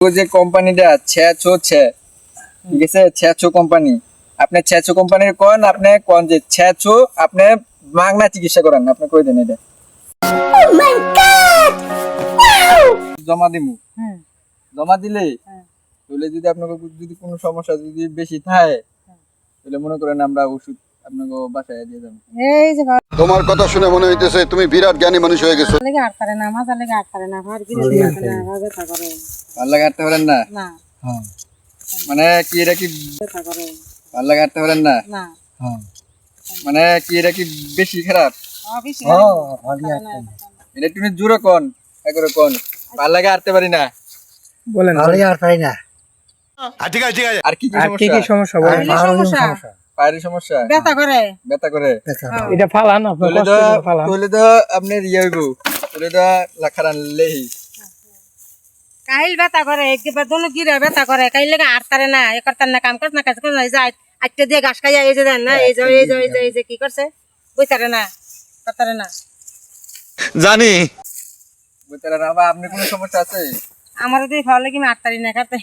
যে কোম্পানিটা ছেছো ঠিক আছে, ছেছো কোম্পানি, আপনি ছেছো কোম্পানির কোন, আপনি কোন যে ছেছো আপনি মাগনা চিকিৎসা করেন, আপনি কই দেন এটা জমা দিমু। জমা দিলে তাহলে যদি আপনাকে যদি কোনো সমস্যা যদি বেশি থাকে তাহলে মনে করেন আমরা ওষুধ আপনাকে বাসায় দিয়ে যাবো। এই যে তোমার কথা শুনে মনে হইতেছে তুমি বিরাট জ্ঞানী মানুষ হয়ে গেছো। লেগে আর করে না, মাথা লেগে আর করে না, ভার কি না ব্যথা করে ভালো কাটতে পারেন না? না মানে কি এটা কি ব্যথা করে ভালো কাটতে পারেন না? না মানে কি এটা কি বেশি খারাপ? বেশি এটা তুমি জোরে কোন একরে কোন ভালো লাগে আরতে পারি না বলেন আর পাই না। ঠিক আছে ঠিক আছে। আর কি কি আর কি কি সমস্যা? সমস্যা বলেন? সমস্যা পায়ের সমস্যা, ব্যথা করে ব্যথা করে। এটা ফালান আপনি তাহলে কষ্ট তো করে ফালান। তাহলে তো আপনি ইয়ে হইব, তাহলে তো লাখারান লেহি কাইল ব্যথা করে একবার দোনো গিরে ব্যথা করে কাইল লেগে আর করে না এ করতেন না কাম করতে না কাজ করে না যায় আটটা দিয়ে ঘাস খাইয়া এই যে দেন না এই যে এই যে এই যে এই যে কি করছে বুঝতারে না করতারে না জানি বুঝতে না। আবার আপনি কোনো সমস্যা আছে? আমার যদি ভালো লাগে আমি আটতারি না করতে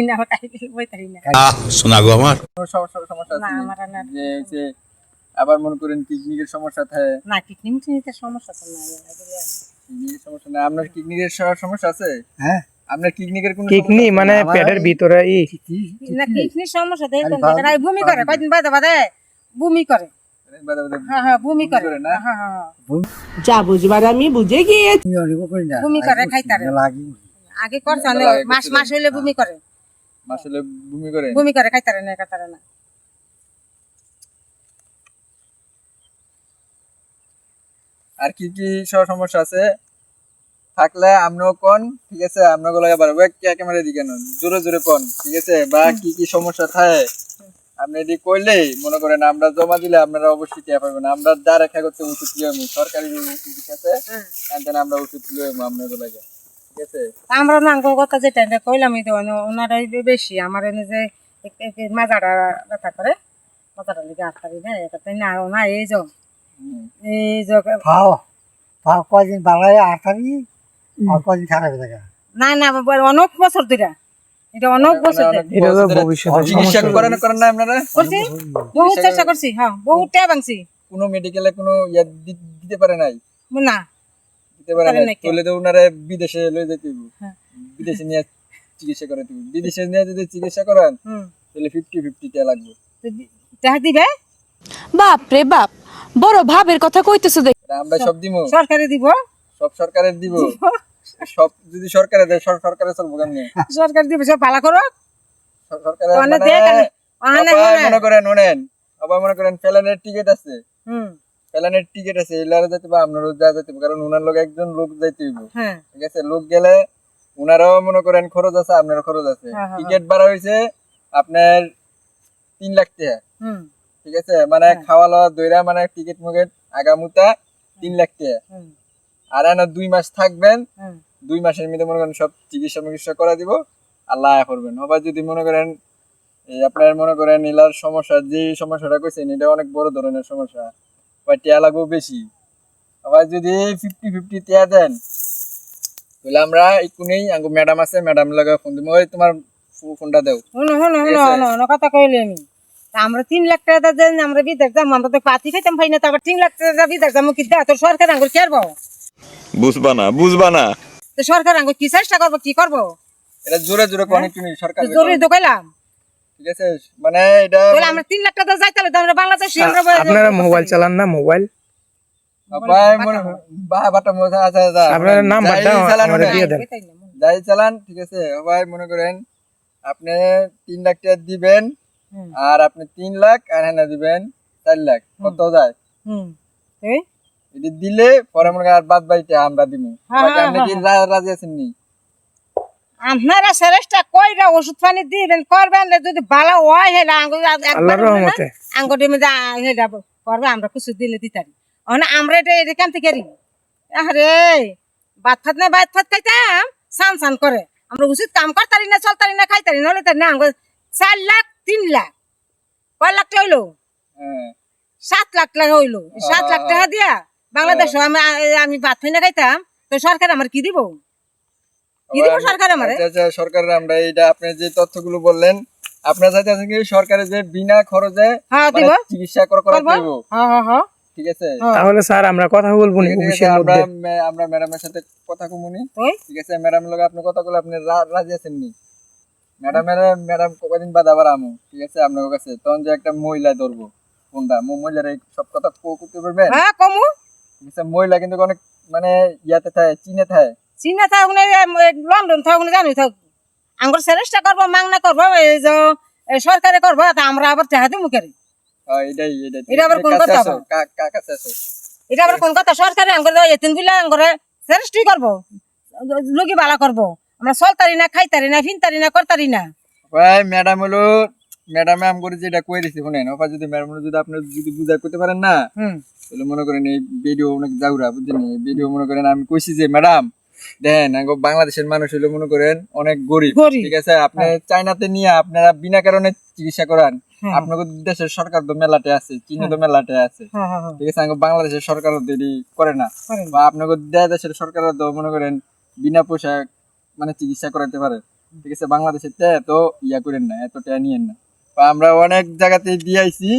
না আমার কাইল বুঝতারি না শোনা গো আমার কোনো সমস্যা না আছে আমার না যে হচ্ছে আবার মনে করেন কিডনির সমস্যা থাকে? না কিডনি মিটনিতে সমস্যা তো নাই কিডনির সমস্যা না, আপনার কিডনির সমস্যা আছে? হ্যাঁ আপনার কিডনির কোনো কিডনি মানে পেটের ভিতরে না কিডনির সমস্যা দেখেন না বমি করে কয়দিন বাদে বাদে বমি করে হ্যাঁ বমি করে না? হ্যাঁ হ্যাঁ যা বুঝবার আমি বুঝে গিয়েছি। বমি করে খাইতারে লাগি আগে করছে মাস মাস হইলে বমি করে আসলে বমি করে। বমি করে খাইতারে না খাইতারে না আর কি কি সমস্যা আছে থাকলে আপনিও কোন, ঠিক আছে? আপনাকে লাগে পারবো ক্যামেরা দিকে না জোরে জোরে কোন, ঠিক আছে? বা কি কি সমস্যা থাকে আপনি এটি কইলেই মনে করেন আমরা জমা দিলে আপনারা অবশ্যই টিয়া পাবেন। আমরা যা রেখা করতে ওষুধ লিয়ে সরকারি ঠিক আছে, আমরা ওষুধ লিয়ে আপনাদের লাগে, ঠিক আছে? আমরা না কথা যেটা কইলামই তো ওনারা বেশি আমার এনে যে মাজাটা ব্যথা করে মাজাটা লিগে আটকারি না তাই না না এই যে খাও খাও কদিন বাড়ায় আর থাকি আর কদিন খারাপ থাকে না না অনেক বছর ধরে এটা অনেক বছর ধরে এটা তো ভবিষ্যতে চিকিৎসা সমস্যা করেন করেন না আপনারা? করছি বহু চেষ্টা করছি হ্যাঁ বহুত টাকা ভাঙছি কোনো মেডিকেলে কোনো দিতে পারে নাই? না দিতে পারে পারে নাই নাই কেউ। তাহলে তো ওনারা বিদেশে লয়ে যেতে হইব। হ্যাঁ। বিদেশে নিয়ে চিকিৎসা করে দিবে। বিদেশে নিয়ে যদি চিকিৎসা করেন হুম তাহলে 50-50 টাকা লাগবে। টাকা দিবে বাপ রে বাপ, বড় ভাবের কথা কইতেছো দেখ। এটা আমরা সব দিমু, সরকারে দিব সব সরকারের দিব। সব যদি সরকারে দেয় সরকারে চলবো কেমনে? সরকার দিব সব ভালো করো সরকারে অনেক মানে দেখ অনেক আবার মনে করেন ওনেন আবার মনে করেন প্লেনের টিকিট আছে, হুম প্লেনের টিকিট আছে এলারে যেতে বা আপনারও যা যেতে হবে, কারণ ওনার লোক একজন লোক যাইতে হইব, হ্যাঁ ঠিক আছে? লোক গেলে ওনারাও মনে করেন খরচ আছে, আপনারও খরচ আছে। হ্যাঁ, হ্যাঁ, টিকিট ভাড়া হয়েছে আপনার 3 লাখ টাকা, হুম ঠিক আছে? মানে খাওয়া লওয়া দইরা মানে টিকিট মুকেট আগামুতা 3 লাখ টাকা। হুম আর না 2 মাস থাকবেন, হুম 2 মাসের মধ্যে মনে করেন সব চিকিৎসা করা দিব, আল্লাহ করবেন। আবার যদি মনে করেন এই আপনার মনে করেন এলার সমস্যা যে সমস্যাটা কইছেন এটা অনেক বড় ধরনের সমস্যা বা টিয়া লাগবে বেশি, আবার যদি 50-50 টিয়া দেন তাহলে আমরা এক্ষুনি আঙ্গু ম্যাডাম আছে, ম্যাডাম লাগে ফোন দিব। ওই তোমার ফোনটা দাও। হলো হলো হলো হলো হলো কথা কইলে আমি তা আমরা 3 লাখ টাকা দেন আমরা বিদেশ যাম আমরা তো পাতি খাইতাম পাই না তারপর 3 লাখ টাকা বিদেশ যাম কি দা তো সরকার আঙ্গুর কি করবো বুঝবা না তো সরকার আঙ্গুর কি চেষ্টা করবো কি করবো এটা জোরে জোরে কোন একটু সরকার জরুরি তো কইলাম ঠিক আছে? মানে এটা তাহলে আমরা 3 লাখ টাকা যাইতে হলে তো আমরা বাংলাদেশে আমরা আপনারা মোবাইল চালান না? মোবাইল ভাই মনে বাটা মজা আছে দাদা, আপনার নাম্বারটা আমাদের দিয়ে দেন। যাই চালান, ঠিক আছে? ভাই মনে করেন আপনি 3 লাখ টাকা দিবেন আর আপনি 3 লাখ আর হ্যাঁ দিবেন 4 লাখ, কত যায়? হুম এই এটি দিলে পরে মনে করেন আর বাদ বাকিটা আমরা দিব। হ্যাঁ, বাকি আপনি কি রাজি আছেন নি? আপনারা চেষ্টা কইরা ওষুধ পানি দিবেন করবেন যদি ভালো হয় হেলা আঙ্গুর আল্লাহর রহমতে আঙ্গুরের মধ্যে হেলা করবে আমরা কিছু দিলে দিতারি আমরা এটা কেন থেকে আরে ভাত ফাত খাইতাম সান করে আমরা উচিত কাম করতারি না চলতারি না খাইতারি নলে তার না আঙ্গুর 4 লাখ 3 লাখ কয় লাখ টাকা হইলো? হ্যাঁ 7 লাখ টাকা হইলো 7 লাখ টাকা দিয়া বাংলাদেশে আমি ভাত খাই না খাইতাম তো সরকার আমার কি দিব? কি দিব সরকার আমারে? আচ্ছা আচ্ছা, সরকারের আমরা এইটা আপনি যে তথ্যগুলো বললেন, আপনার চাইতেছেন কি সরকারে যে বিনা খরচে হ্যাঁ মানে দিব চিকিৎসা করাতে করবো। দেব, হ্যাঁ হ্যাঁ হ্যাঁ ঠিক আছে? হ্যাঁ। তাহলে স্যার আমরা কথা বলবো না ঠিক আছে, অফিসের আমরা মধ্যে। আমরা ম্যাডামের সাথে কথা কমুনি, ওই ঠিক আছে? ম্যাডামের লগে আপনি কথা বলে আপনি রাজি আছেন নি? ম্যাডাম কদিন বাদ আবার আমু, ঠিক আছে? আপনার কাছে তখন যে একটা মহিলা ধরবো, কোনটা মহিলার এই সব কথা করতে পারবেন? হ্যাঁ কমু ঠিক আছে, মহিলা কিন্তু অনেক মানে ইয়াতে থাকে, চীনে থাকে। চীনা থাক লন্ডন থাক জানি থাক আঙ্গুর চেষ্টা করবো মাংনা করবো এই যে সরকারে করবো তা আমরা আবার টাকা দিব কেন? এটাই এটা আবার কোন কাছে কথা আসো, আবার? কাছে আসো। এটা আবার কোন কথা? সরকারে আঙ্গুর এতিন গুলা আঙ্গুরে চেষ্টাই করবো, লোকি বালা করবো। আমরা চলতারি না, খাইতারি না, ফিনতারি না, করতারি না। ভাই ম্যাডাম হলো, ম্যাডামে আম করে যেটা কই দিছি শুনেন, ওপা যদি ম্যাডাম যদি আপনি যদি বুঝাই করতে পারেন না, হুম তাহলে মনে করেন এই ভিডিও অনেক জাউরা, বুঝছেন? এই ভিডিও মনে করেন আমি কইছি যে ম্যাডাম দেন বাংলাদেশের মানুষ হলো মনে করেন অনেক গরিব, গরিব। ঠিক আছে? আপনি চাইনাতে নিয়ে আপনারা বিনা কারণে চিকিৎসা করান, হ্যাঁ। আপনাদের দেশের সরকার তো মেলাটে আছে, চীনে তো মেলাটে আছে, হ্যাঁ হ্যাঁ হ্যাঁ ঠিক আছে? বাংলাদেশের সরকার দেরি করে না, করেন। বা আপনাদের দেশের সরকার তো মনে করেন বিনা পয়সা মানে চিকিৎসা করাতে পারে, ঠিক আছে? বাংলাদেশের তো ইয়া করেন না, এত টাকা নিয়েন না। বা আমরা অনেক জায়গাতে দিয়ে আইছি,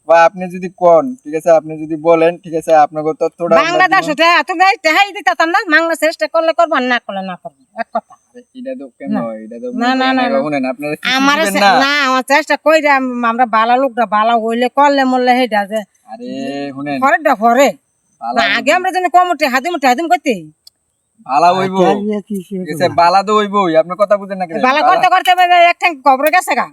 বা আপনি যদি কোন, ঠিক আছে? আপনি যদি বলেন, ঠিক আছে? আপনাকে তথ্যটা আমরা বাংলাদেশ দিব। ওটা তুমি টাকাই দিতাম না, মাংনা চেষ্টা করলে করবো আর না করলে না করবো, এক কথা। আরে এটা তো কেন হয়? এটা তো না, না, না, না। শুনেন, আপনারা কিছু আমার দিবেন না। না আমার চেষ্টা কইরা আমরা বালা লোকটা বালা হইলে করলে মরলে হেটা যে আরে শুনেন, পরেরটা পরে বালা না, আগে আমরা যেন কমটি হাদিম করতে বালা হইব, ঠিক আছে? বালা তো হইবই, আপনি কথা বুঝেন না কেন? বালা করতে করতে একটা খবর গেছে গা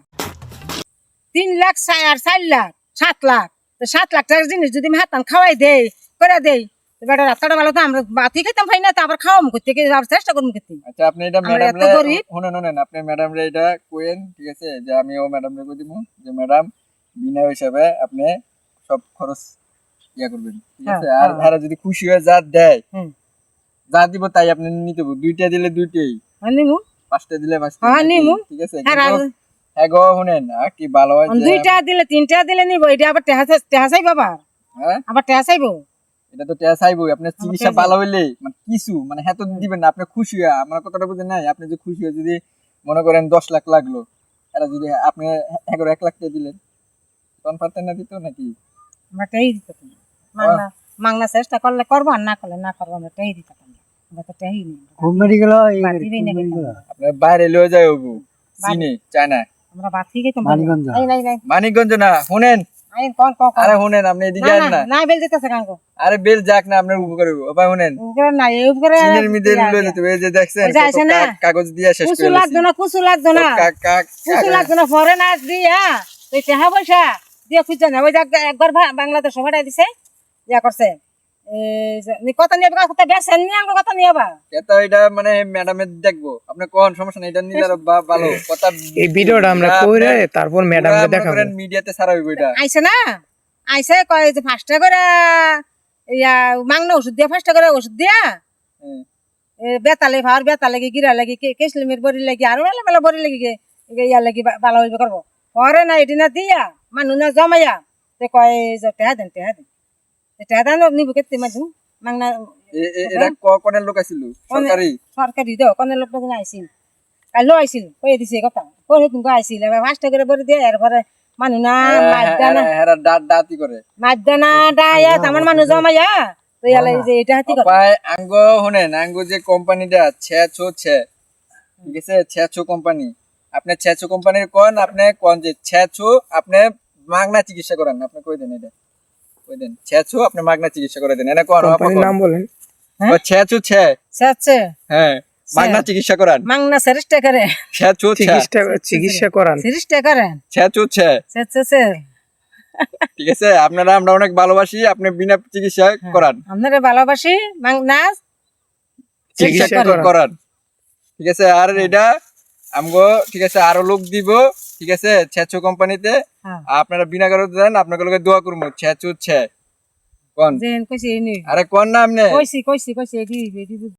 3 লাখ 4 লাখ 7 লাখ, তো 7 লাখ টাকার জিনিস যদি আমি হাতান খাওয়াই দেই করে দেই, বেটা রাস্তাটা ভালো তো আমরা বাতি খাইতাম পাই না, তো আবার খাওয়াম করতে আবার চেষ্টা করবো করতে। আচ্ছা, আপনি এটা আমরা ম্যাডাম এত গরিব। শুনেন, আপনি ম্যাডাম রে এটা কোয়েন, ঠিক আছে? যে আমি ও ম্যাডাম রে কই দিব যে ম্যাডাম বিনা হিসাবে আপনি সব খরচ ইয়া করবেন, ঠিক হ্যাঁ, আছে? আর হ্যাঁ। এরা যদি খুশি হয়ে যা দেয়, হুম। যা দিব তাই আপনি নিতে হবে। 2টা দিলে 2টাই, নিমু 5টা দিলে 5টা, হ্যাঁ, নিমু। ঠিক আছে? হ্যাঁ, কিন্তু হ্যাঁ গো শুনেন, আর কি ভালো হয় যে 2টা দিলে 3টা দিলে নিব, এটা আবার টেহা চাইব হ্যাঁ, আবার টেহা চাইব। এটা তো টাকা চাইবই। আপনার চিকিৎসা টাকা ভালো হইলে মানে কিছু মানে হ্যাঁ তো দিবেন না, আপনি খুশি হয়ে, আমার কথাটা বুঝেন নাই? আপনি যে খুশি হয়ে যদি মনে করেন 10 লাখ লাগলো, এরা যদি আপনি 1 লাখ টাকা দিলেন, তখন পারতেন না দিত নাকি? আমরা টেই দিতাম না। মাংনা মাংনা চেষ্টা করলে করবো আর না করলে না করবো, আমরা টেই দিতাম না। আমরা তো টেই নেই, ঘুম মেডিকেল বাতিই নেই খেতাম। আপনার বাইরে লয়ে যায় হবু, চিনি চায়না, আমরা বাতি খেতাম মানিকগঞ্জ। নাই নাই নাই মানিকগঞ্জ না। শুনেন, আই কোন কোন আরে শুনেন, আপনি এদিকে না আন না না। না বেল দিতেছে কাঙ্গো আরে বেল যাক না, আপনার উপকার হইব। ওবা শুনেন, উপরে না এই উপরে চিনের মিদে লয়ে যেতে হবে। এই যে দেখছেন ওই যে আছে কত না? কাগজ দিয়ে শেষ কুসু করে লাগতো না, কুসু লাগতো না, কুসু লাগতো না, ফরে না দিয়া তুই টেহা পয়সা দিয়ে খুঁজছে না। ওই যে একবার বাংলাদেশ সভাটা দিছে ইয়া করছে, কথা নিয়ে কথা বেসেন নিয়ে আমার কথা নিয়ে বা এটা এটা মানে ম্যাডামের দেখবো, আপনি কোন সমস্যা নেই, এটা নিলে আরো ভালো কথা। এই ভিডিওটা আমরা কইরে তারপর ম্যাডামকে দেখাবো। মিডিয়াতে ছাড়া হইব এটা। আইসে না, আইসে কয় যে 5টা করে ইয়া মাংনা ওষুধ দিয়া, 5টা করে ওষুধ দিয়া হুম। বেতালে ভার বেতা লাগি গিরা লাগি কেসলিমের বড়ি লাগি আরো মেলা মেলা বড়ি লাগি ইয়া লাগি ভালো হইবে করবো। পরে না এটি না দিয়া মানুষ না জমাইয়া তে কয় যে টেহা দেন টেহা দেন, টেহা দেন নিব কেতে মাঝু মাংনা এটা কোনের লোক আছিল সরকারি? সরকারি দাও কোন লোক না আইছিল, কালো আইছিল কয়ে দিছে কথা, কয়ে তুমি আইছিল 5টা করে বড়ি দিয়ে এরপরে মানুষ না মাইদানা এরা ডাতি করে মাইদানা ডায়া আমার মানুষ জমাইয়া তো ইয়ালে যে এটা হাতি কথা। পায় আঙ্গ শুনেন, আঙ্গ যে কোম্পানিটা ছেছো ছে, ঠিক আছে? ছেছো কোম্পানি, আপনি ছেছো কোম্পানির আপনি কোন যে ছেছো আপনি মাগনা চিকিৎসা করেন, আপনি কই দেন এটা, কই দেন ছেছো আপনি মাগনা চিকিৎসা করে দেন, এটা কোন কোম্পানির নাম বলেন। ছেছো ছে, সেচ্ছে হ্যাঁ মাগনা চিকিৎসা করান, মাংনা সেরিস্টা করে ছেছো ছে, চিকিৎসা করান। সেরিস্টা করেন ছেছো ছে, সেচ্ছে সে ঠিক আছে? আপনারা আমরা অনেক ভালোবাসি, আপনি বিনা চিকিৎসা করান, আপনারা ভালোবাসি মাংনা চিকিৎসা চিকিৎসা করান, ঠিক আছে? আর এটা আমগো, ঠিক আছে, আরো লোক দিব, ঠিক আছে? ছেচো কোম্পানিতে হ্যাঁ আপনারা বিনা কারণে দেন, আপনাকে লগে দোয়া করবো। ছেচো ছে কোন, যেন কইছি নি আরে কোন না আপনি? কইছি এডি